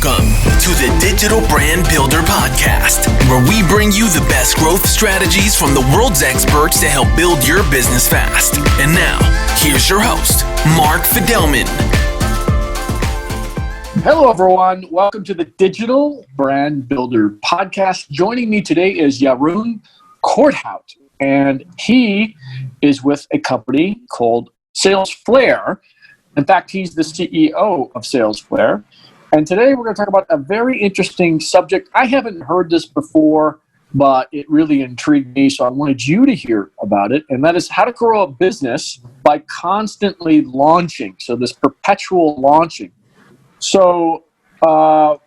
Welcome to the Digital Brand Builder Podcast, where we bring you the best growth strategies from the world's experts to help build your business fast. And now, here's your host, Mark Fidelman. Hello, everyone. Welcome to the Digital Brand Builder Podcast. Joining me today is Jeroen Corthout, and he is with a company called SalesFlare. In fact, he's the CEO of SalesFlare. And today we're going to talk about a very interesting subject. I haven't heard this before, but it really intrigued me, so I wanted you to hear about it. And that is how to grow a business by constantly launching. So this perpetual launching. So I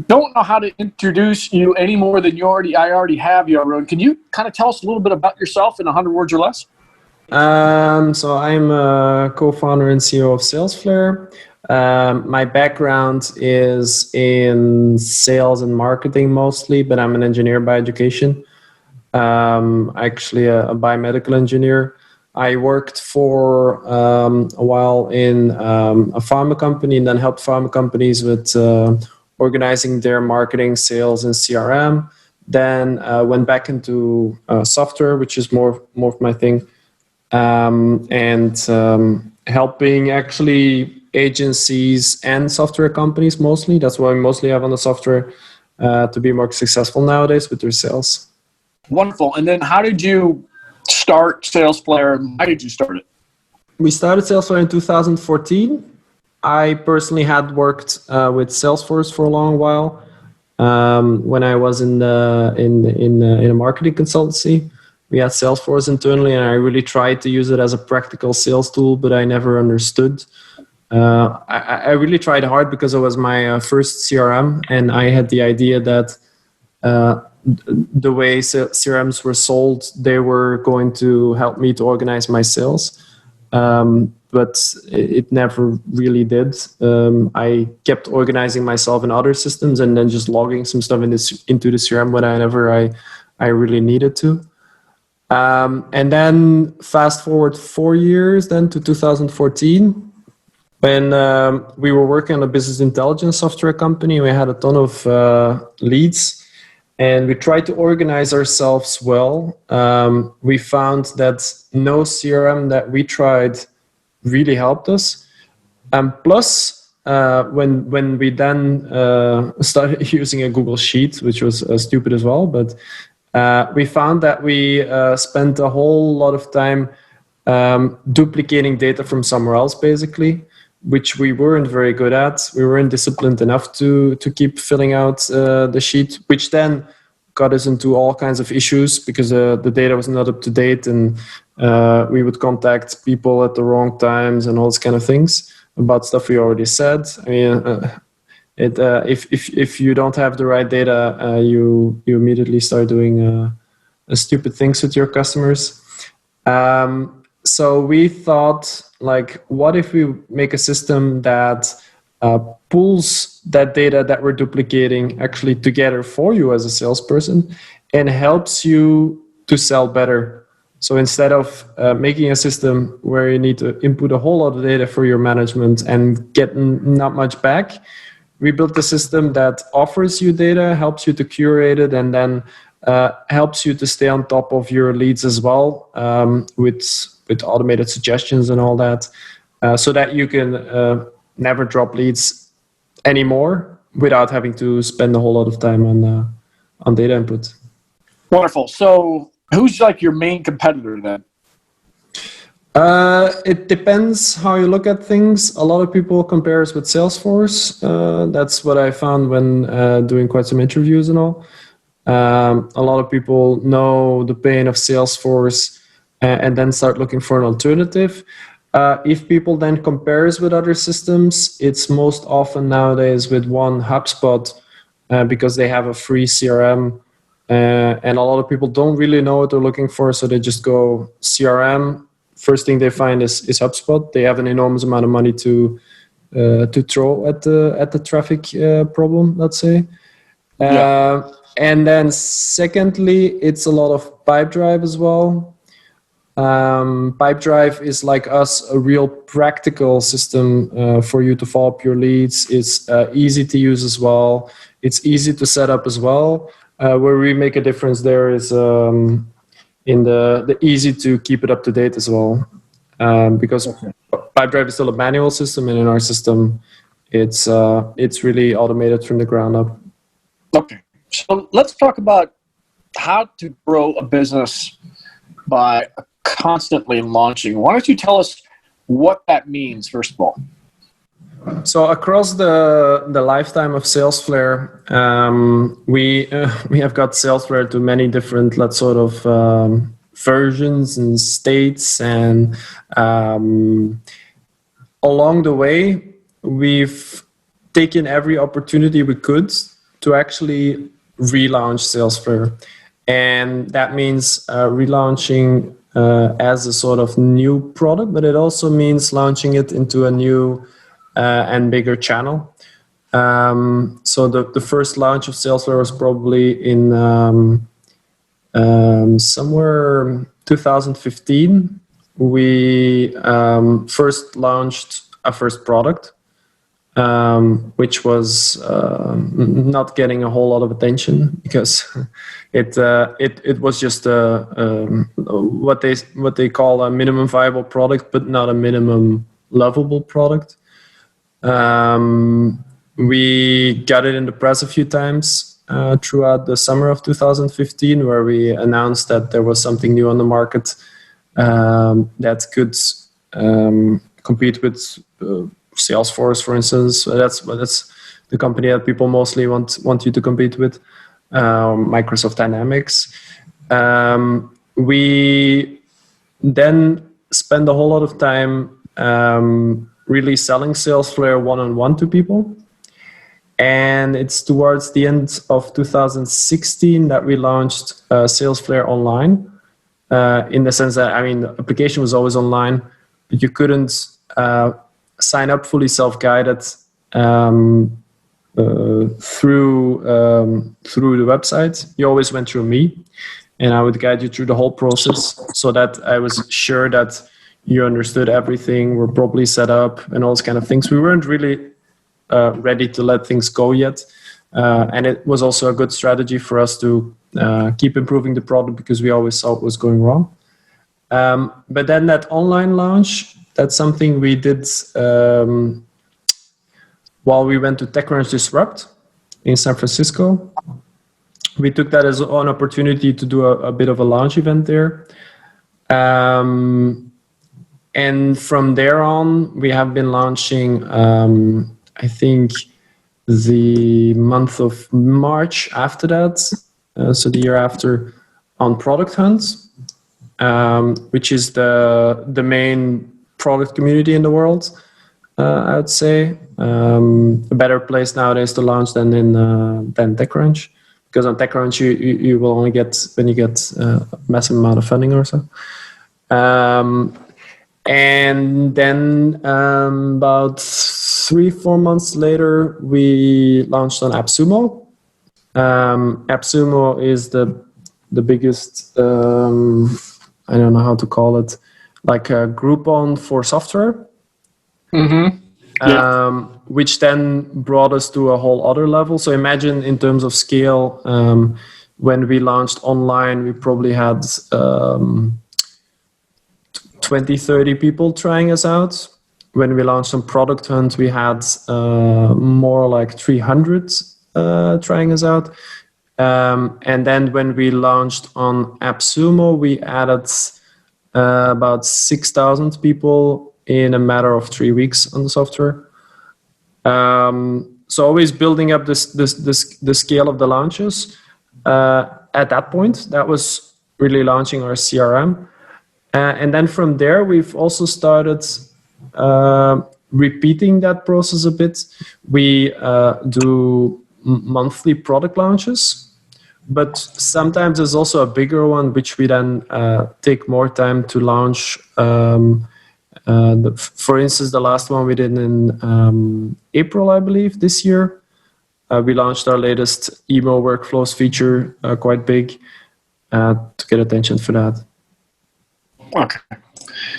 don't know how to introduce you any more than I already have, Jeroen. Can you kind of tell us a little bit about yourself in 100 words or less? So I'm a co-founder and CEO of SalesFlare. My background is in sales and marketing mostly, but I'm an engineer by education. Actually a biomedical engineer. I worked for a while in a pharma company and then helped pharma companies with organizing their marketing, sales, and CRM. Then went back into software, which is more of my thing, and helping actually agencies and software companies mostly. That's what I mostly have on the software to be more successful nowadays with their sales. Wonderful. And then how did you start SalesFlare and why did you start it? We started SalesFlare in 2014. I personally had worked with Salesforce for a long while when I was in a marketing consultancy. We had Salesforce internally, and I really tried to use it as a practical sales tool, but I never understood. I really tried hard because it was my first CRM, and I had the idea that the way CRMs were sold, they were going to help me to organize my sales. But it never really did. I kept organizing myself in other systems and then just logging some stuff into the CRM whenever I really needed to. And then fast forward 4 years then to 2014, when we were working on a business intelligence software company. We had a ton of leads, and we tried to organize ourselves well. We found that no CRM that we tried really helped us. And plus, when we then started using a Google Sheet, which was stupid as well, but we found that we spent a whole lot of time duplicating data from somewhere else, basically, which we weren't very good at. We weren't disciplined enough to keep filling out the sheet, which then got us into all kinds of issues because the data was not up to date, and we would contact people at the wrong times and all those kind of things about stuff we already said. I mean, if you don't have the right data, you immediately start doing stupid things with your customers. So we thought, like, what if we make a system that pulls that data that we're duplicating actually together for you as a salesperson and helps you to sell better. So instead of making a system where you need to input a whole lot of data for your management and get not much back, we built a system that offers you data, helps you to curate it, and then helps you to stay on top of your leads as well, with automated suggestions and all that, so that you can never drop leads anymore without having to spend a whole lot of time on data input. Wonderful. So who's like your main competitor then? It depends how you look at things. A lot of people compare us with Salesforce. That's what I found when doing quite some interviews and all. A lot of people know the pain of Salesforce and then start looking for an alternative. If people then compare us with other systems, it's most often nowadays with one HubSpot because they have a free CRM. And a lot of people don't really know what they're looking for, so they just go CRM. First thing they find is HubSpot. They have an enormous amount of money to throw at the traffic problem, let's say. And then secondly, it's a lot of pipe drive as well. Pipedrive is like us, a real practical system for you to follow up your leads. It's easy to use as well. It's easy to set up as well. Where we make a difference there is in the easy to keep it up to date as well. Because Pipedrive is still a manual system, and in our system, it's really automated from the ground up. Okay, so let's talk about how to grow a business by constantly launching. Why don't you tell us what that means, first of all? So across the lifetime of SalesFlare, we have got SalesFlare to many different versions and states, and along the way, we've taken every opportunity we could to actually relaunch SalesFlare. And that means relaunching as a sort of new product, but it also means launching it into a new and bigger channel. So the first launch of SalesFlare was probably in somewhere 2015. We first launched our first product, which was not getting a whole lot of attention because it was just what they call a minimum viable product, but not a minimum lovable product. We got it in the press a few times throughout the summer of 2015, where we announced that there was something new on the market that could compete with Salesforce, for instance. That's the company that people mostly want you to compete with. Microsoft Dynamics. We then spend a whole lot of time really selling SalesFlare one-on-one to people. And it's towards the end of 2016 that we launched SalesFlare Online, in the sense that, the application was always online, but you couldn't sign up fully self-guided through the website. You always went through me, and I would guide you through the whole process so that I was sure that you understood everything, were properly set up, and all those kind of things. We weren't really ready to let things go yet, and it was also a good strategy for us to keep improving the product because we always saw it was going wrong. But then that online launch, that's something we did while we went to TechCrunch Disrupt in San Francisco. We took that as an opportunity to do a bit of a launch event there. And from there on, we have been launching, I think, the month of March after that, so the year after, on Product Hunt, which is the main product community in the world, I would say. A better place nowadays to launch than TechCrunch, because on TechCrunch you will only get when you get a massive amount of funding or so. And then about 3-4 months later, we launched on AppSumo. AppSumo is the biggest, I don't know how to call it, like a Groupon for software. Mm-hmm. Yeah. Which then brought us to a whole other level. So imagine in terms of scale, when we launched online, we probably had 20-30 people trying us out. When we launched on Product Hunt, we had more like 300 trying us out. And then when we launched on AppSumo, we added about 6,000 people in a matter of 3 weeks on the software. So always building up the scale of the launches. At that point, that was really launching our CRM. And then from there, we've also started repeating that process a bit. We do monthly product launches, but sometimes there's also a bigger one, which we then take more time to launch. For instance, the last one we did in April, I believe, this year. We launched our latest email workflows feature, quite big, to get attention for that. Okay.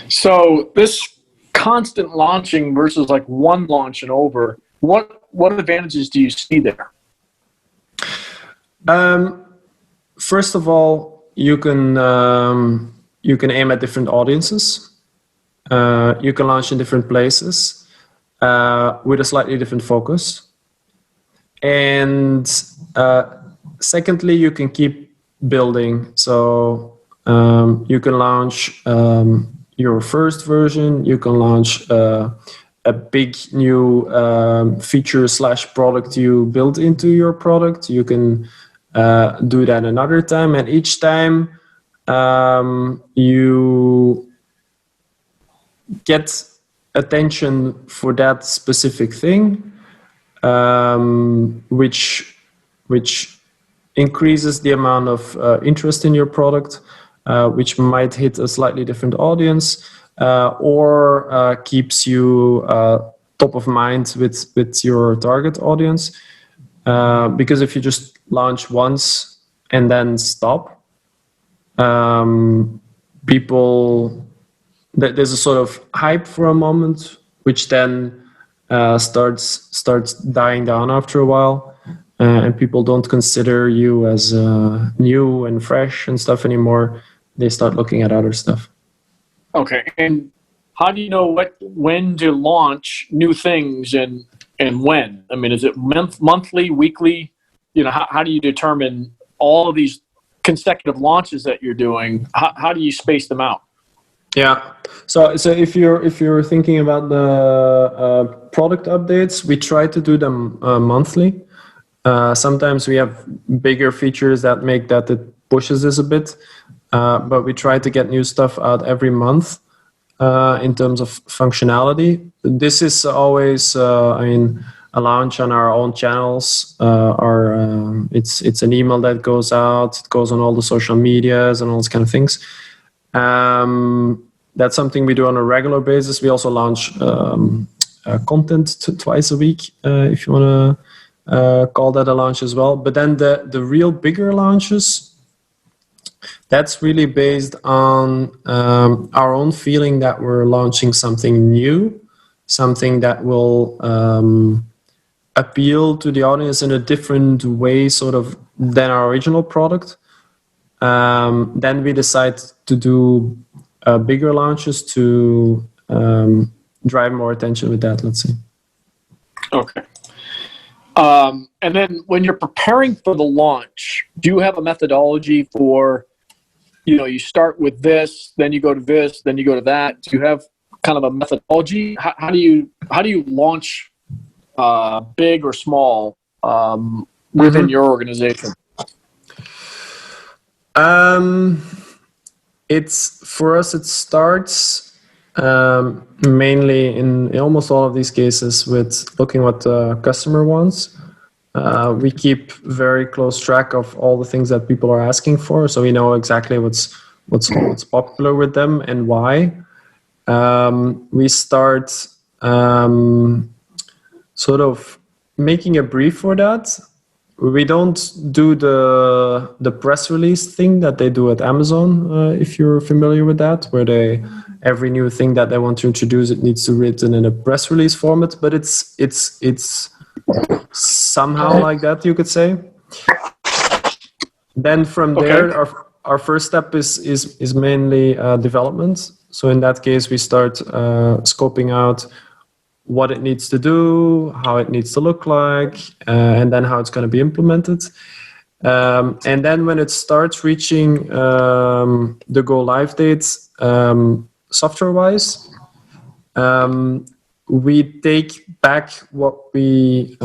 So this constant launching versus like one launch and over, what advantages do you see there? First of all, you can aim at different audiences. You can launch in different places with a slightly different focus. And secondly, you can keep building. So you can launch your first version. You can launch a big new feature / product you build into your product. You can do that another time, and each time you get attention for that specific thing, which increases the amount of interest in your product, which might hit a slightly different audience, or keeps you top of mind with your target audience. Because if you just launch once and then stop, people, there's a sort of hype for a moment, which then starts dying down after a while, and people don't consider you as new and fresh and stuff anymore. They start looking at other stuff. Okay, and how do you know when to launch new things and when? I mean, is it monthly, weekly? You know, how do you determine all of these consecutive launches that you're doing? How do you space them out? Yeah. So if you're thinking about the product updates, we try to do them monthly. Sometimes we have bigger features that make that it pushes this a bit, but we try to get new stuff out every month in terms of functionality. This is always, a launch on our own channels. It's an email that goes out. It goes on all the social medias and all those kind of things. That's something we do on a regular basis. We also launch content twice a week, if you want to call that a launch as well. But then the real bigger launches, that's really based on our own feeling that we're launching something new, something that will appeal to the audience in a different way, sort of, than our original product. Then we decide to do bigger launches to drive more attention with that, let's say. Okay. And then when you're preparing for the launch, do you have a methodology for, you start with this, then you go to this, then you go to that? Do you have kind of a methodology? How do you launch big or small within your organization? For us, it starts mainly in almost all of these cases with looking what the customer wants. We keep very close track of all the things that people are asking for, so we know exactly what's popular with them and why. We start sort of making a brief for that. We don't do the press release thing that they do at Amazon, if you're familiar with that, where every new thing that they want to introduce, it needs to be written in a press release format. But it's somehow like that, you could say. Then from there, our first step is mainly development. So in that case, we start scoping out what it needs to do, how it needs to look like, and then how it's going to be implemented. And then when it starts reaching the go live dates, software-wise, we take back what we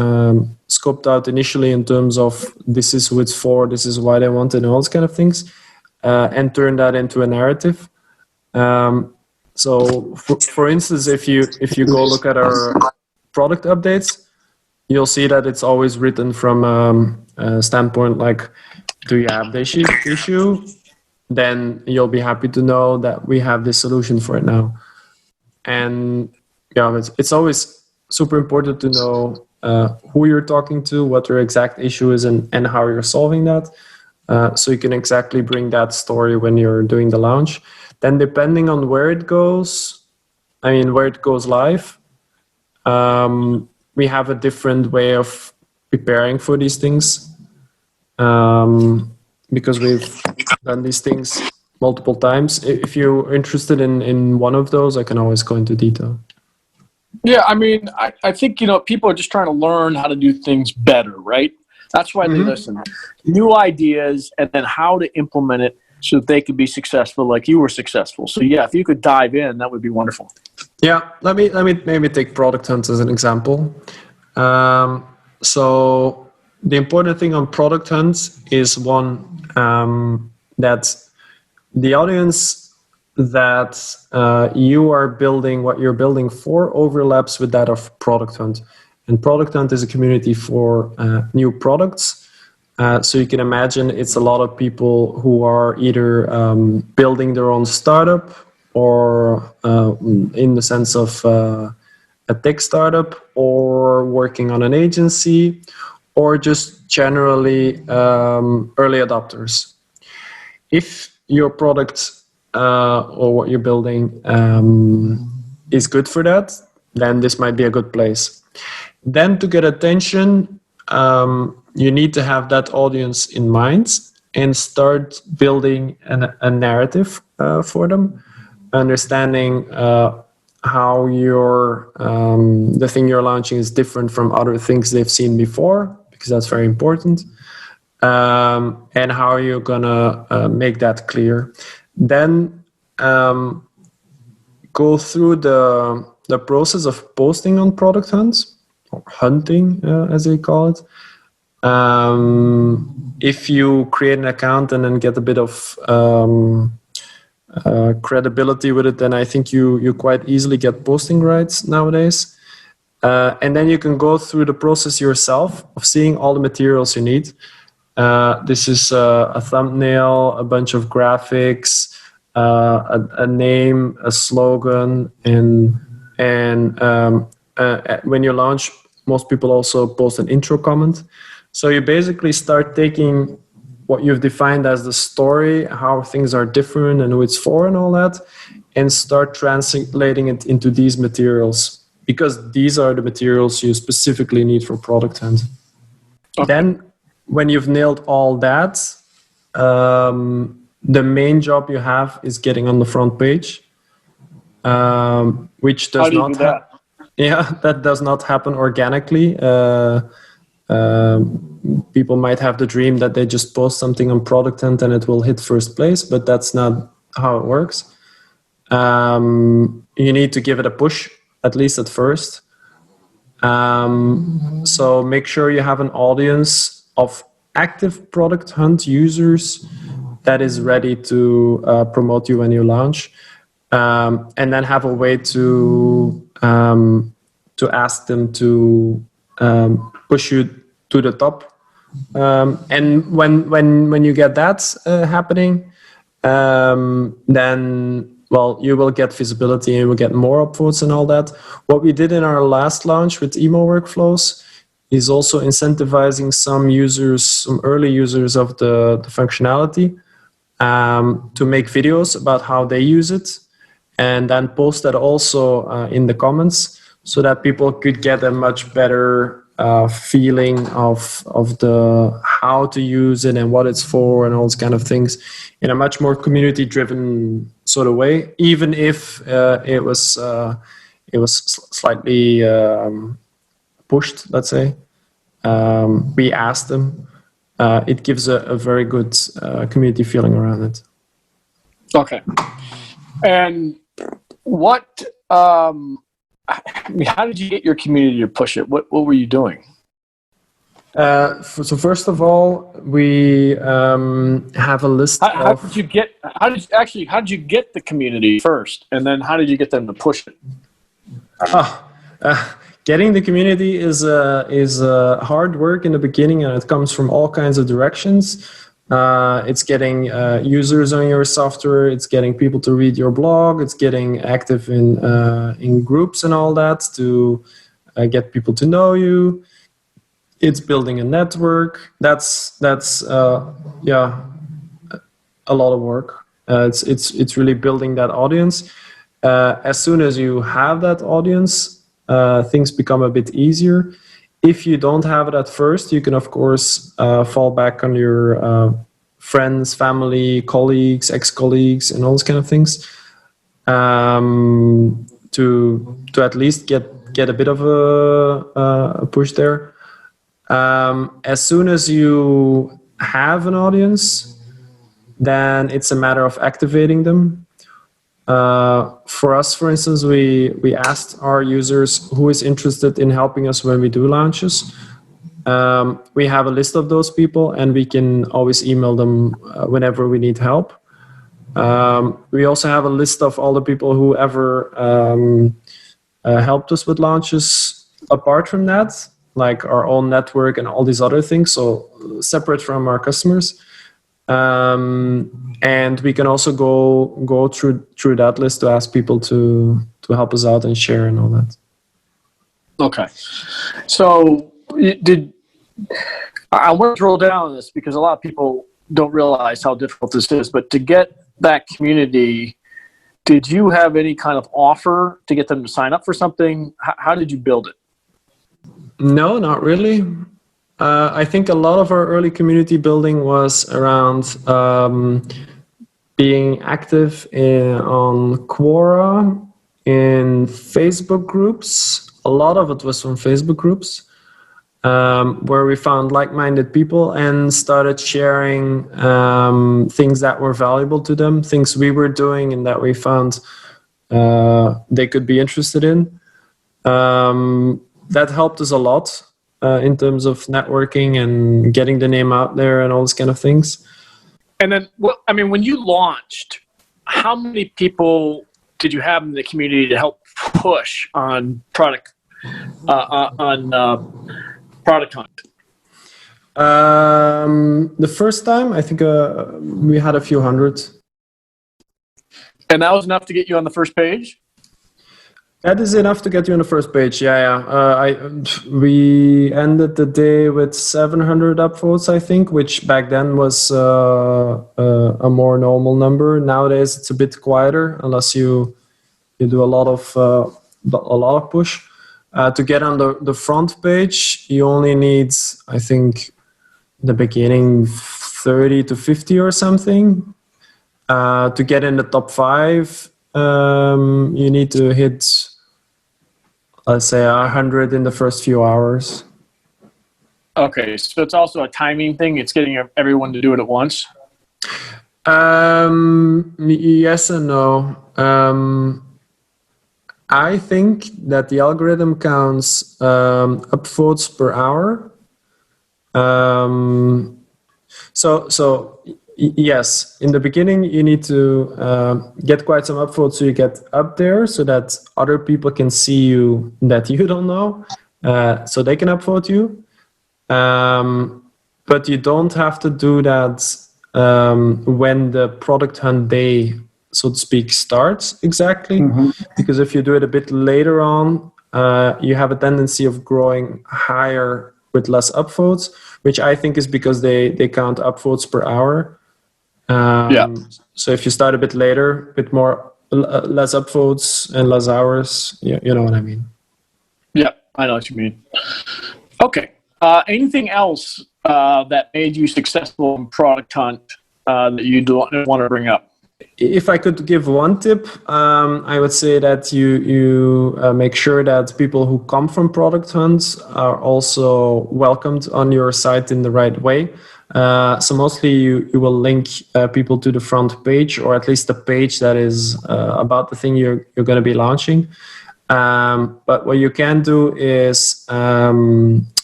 scoped out initially in terms of this is who it's for, this is why they want it, and all those kind of things, and turn that into a narrative. So, for instance, if you go look at our product updates, you'll see that it's always written from a standpoint like, do you have this issue? Then you'll be happy to know that we have this solution for it now. And it's always super important to know who you're talking to, what your exact issue is, and how you're solving that. So you can exactly bring that story when you're doing the launch. Then depending on where it goes live, we have a different way of preparing for these things, because we've done these things multiple times. If you're interested in one of those, I can always go into detail. Yeah, I mean, I think, people are just trying to learn how to do things better, right? That's why they listen. New ideas, and then how to implement it so that they could be successful like you were successful. So yeah, if you could dive in, that would be wonderful. Yeah, let me maybe take Product Hunt as an example. So the important thing on Product Hunt is one, that the audience that you are building, what you're building for, overlaps with that of Product Hunt. And Product Hunt is a community for new products. So you can imagine it's a lot of people who are either building their own startup, or in the sense of a tech startup, or working on an agency, or just generally early adopters. If your product or what you're building is good for that, then this might be a good place. Then to get attention, you need to have that audience in mind and start building a narrative for them, understanding how the thing you're launching is different from other things they've seen before, because that's very important, and how you're gonna make that clear. Then go through the process of posting on Product Hunt, or hunting, as they call it. If you create an account and then get a bit of credibility with it, then I think you quite easily get posting rights nowadays. And then you can go through the process yourself of seeing all the materials you need. This is a thumbnail, a bunch of graphics, a name, a slogan, and when you launch, most people also post an intro comment. So you basically start taking what you've defined as the story, how things are different and who it's for and all that, and start translating it into these materials, because these are the materials you specifically need for Product Hunt. Okay. Then when you've nailed all that, the main job you have is getting on the front page, which does not happen. Yeah, that does not happen organically. People might have the dream that they just post something on Product Hunt and it will hit first place, but that's not how it works. You need to give it a push, at least at first. So make sure you have an audience of active Product Hunt users that is ready to promote you when you launch, and then have a way to ask them to push you to the top. And when you get that happening, then you will get visibility and you will get more upvotes and all that. What we did in our last launch with email workflows is also incentivizing some users, some early users of the functionality, to make videos about how they use it, and then post that also in the comments, so that people could get a much better feeling of the how to use it and what it's for and all those kind of things, in a much more community driven sort of way. Even if it was slightly pushed, let's say, we asked them. It gives a very good community feeling around it. Okay. And what? How did you get your community to push it? What were you doing? So first of all, we have a list. How did you get the community first, and then how did you get them to push it? Getting the community is hard work in the beginning, and it comes from all kinds of directions. It's getting users on your software. It's getting people to read your blog. It's getting active in groups and all that to get people to know you. It's building a network. That's a lot of work. It's really building that audience. As soon as you have that audience, things become a bit easier. If you don't have it at first, you can of course fall back on your friends, family, colleagues, ex-colleagues, and all those kind of things, to at least get a bit of a push there. As soon as you have an audience, then it's a matter of activating them. For us, for instance, we asked our users who is interested in helping us when we do launches. We have a list of those people, and we can always email them whenever we need help. We also have a list of all the people who ever helped us with launches apart from that, like our own network and all these other things, so separate from our customers. And we can also go through that list to ask people to help us out and share and all that. Okay. So I want to drill down on this because a lot of people don't realize how difficult this is, but to get that community, did you have any kind of offer to get them to sign up for something? How did you build it? No, not really. I think a lot of our early community building was around being active on Quora, in Facebook groups. A lot of it was from Facebook groups, where we found like-minded people and started sharing things that were valuable to them, things we were doing and that we found they could be interested in. That helped us a lot in terms of networking and getting the name out there and all those kind of things. And then, when you launched, how many people did you have in the community to help push on product product hunt? The first time, I think we had a few hundred. And that was enough to get you on the first page? That is enough to get you on the first page, yeah. We ended the day with 700 upvotes, I think, which back then was a more normal number. Nowadays, it's a bit quieter unless you do a lot of push. To get on the front page, you only need, I think, in the beginning, 30 to 50 or something. To get in the top 5, you need to hit, let's say, 100 in the first few hours. Okay, so it's also a timing thing. It's getting everyone to do it at once? Yes and no. I think that the algorithm counts upvotes per hour. So yes, in the beginning you need to get quite some upvotes so you get up there so that other people can see you that you don't know, so they can upvote you. But you don't have to do that when the product hunt day, so to speak, starts exactly. Mm-hmm. Because if you do it a bit later on, you have a tendency of growing higher with less upvotes, which I think is because they count upvotes per hour. So if you start a bit later, a bit more, less upvotes and less hours, you know what I mean. Yeah, I know what you mean. Okay. Anything else that made you successful in Product Hunt that you want to bring up? If I could give one tip, I would say that you make sure that people who come from Product Hunt are also welcomed on your site in the right way. So mostly you will link people to the front page, or at least the page that is about the thing you're going to be launching. But what you can do is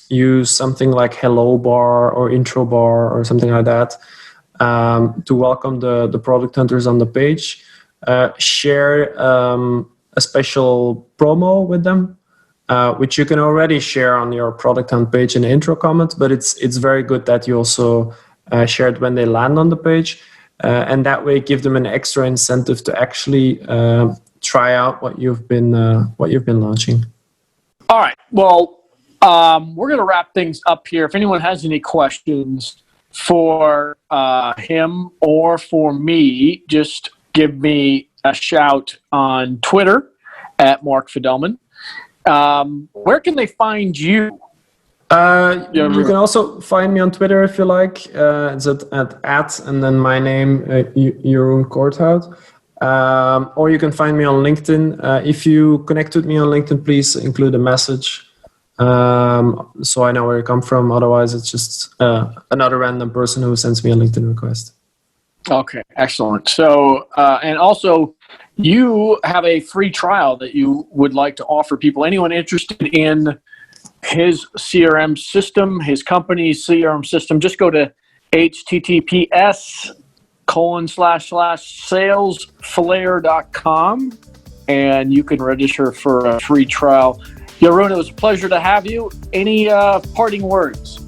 use something like hello bar or intro bar or something like that to welcome the product hunters on the page. Share a special promo with them, which you can already share on your product hunt page in the intro comment, but it's very good that you also share it when they land on the page, and that way give them an extra incentive to actually try out what you've been launching. All right. Well, we're going to wrap things up here. If anyone has any questions, for him or for me, just give me a shout on Twitter at Mark Fidelman. Where can they find you? You can also find me on Twitter if you like. It's at and then my name, Jeroen Corthout. Or you can find me on LinkedIn. If you connect with me on LinkedIn, please include a message so I know where you come from. Otherwise, it's just another random person who sends me a LinkedIn request. Okay, excellent. So, and also, you have a free trial that you would like to offer people. Anyone interested in his CRM system, his company's CRM system, just go to https://salesflare.com and you can register for a free trial. Jeroen, it was a pleasure to have you. Any parting words?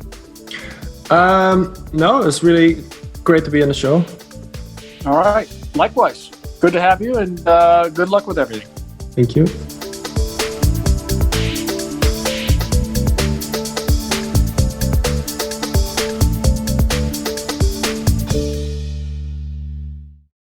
No, it's really great to be on the show. All right. Likewise. Good to have you, and good luck with everything. Thank you.